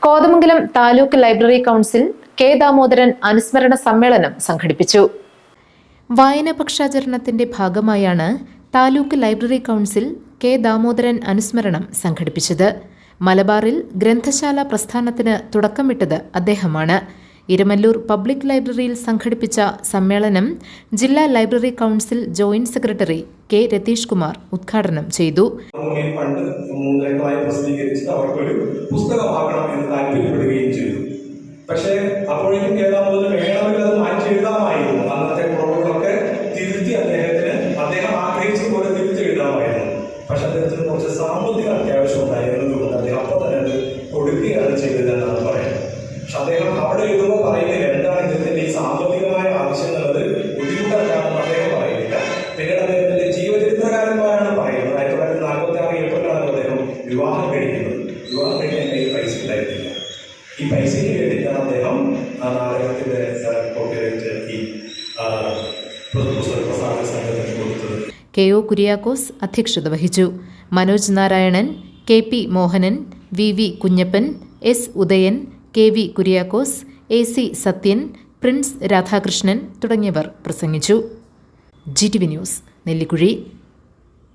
Kothamangalam taluk library council K Damodaran അനുസ്മരണ സമ്മേളനം സംഘടിപ്പിച്ചു. വായനാ പക്ഷാചരണത്തിന്റെ ഭാഗമായാണ് taluk library council K Damodaran അനുസ്മരണം സംഘടിപ്പിച്ചത്. മലബാറിൽ ഗ്രന്ഥശാല പ്രസ്ഥാനത്തിന് തുടക്കമിട്ടത് അദ്ദേഹമാണ്. ഇരമല്ലൂർ പബ്ലിക് ലൈബ്രറിയിൽ സംഘടിപ്പിച്ച സമ്മേളനം ജില്ലാ library council joint secretary K Ratheesh Kumar ഉദ്ഘാടനം ചെയ്തു. പക്ഷേ അപ്പോഴേക്കും വേണമെങ്കിൽ മാറ്റി എഴുതാമായിരുന്നു. അന്നത്തെ കുറവുകളൊക്കെ തിരുത്തി അദ്ദേഹം ആഗ്രഹിച്ച പോലെ തിരുത്തി എഴുതാമായിരുന്നു. പക്ഷെ അദ്ദേഹത്തിന് കുറച്ച് സാമ്പത്തിക അത്യാവശ്യം ഉണ്ടായിരുന്നതുകൊണ്ട് അദ്ദേഹം അപ്പോൾ തന്നെ അത് കൊടുക്കുകയാണ് ചെയ്തതെന്നാണ് പറയുന്നത്. പക്ഷെ അദ്ദേഹം അവിടെ എഴുതുമ്പോൾ പറയുന്നില്ല എന്താണ് ഇദ്ദേഹത്തിന്റെ ഈ സാമ്പത്തികമായ ആവശ്യം എന്നുള്ളത് ബുദ്ധിമുട്ടാണെന്ന് അദ്ദേഹം പറയുന്നില്ല. പിന്നീട് അദ്ദേഹത്തിന്റെ ജീവചരിത്രകാരന്മാരാണ് പറയുന്നത്. 1946 ഏപ്രിലാണ് അദ്ദേഹം വിവാഹം കഴിക്കുന്നത്. വിവാഹം കഴിക്കാൻ കയ്യിൽ പൈസ ഉണ്ടായിരുന്നില്ല. ഈ പൈസയ്ക്ക് വേണ്ടിയിട്ടാണ് അദ്ദേഹം ആ നാടകത്തിന്റെ കോപ്പിറൈറ്റ് ഈ പുസ്തക പ്രസാധന സംഘത്തിന് കൊടുത്തത്. കെ ഒ കുര്യാക്കോസ് അധ്യക്ഷത വഹിച്ചു. Manoj Narayanan, K P Mohanan, V V Kunjappan, S Udayan, K V Kuriakose, A C Sathyan, Prince Radhakrishnan തുടങ്ങിയവർ പ്രസംഗിച്ചു. GTV news, Nellikuzhi.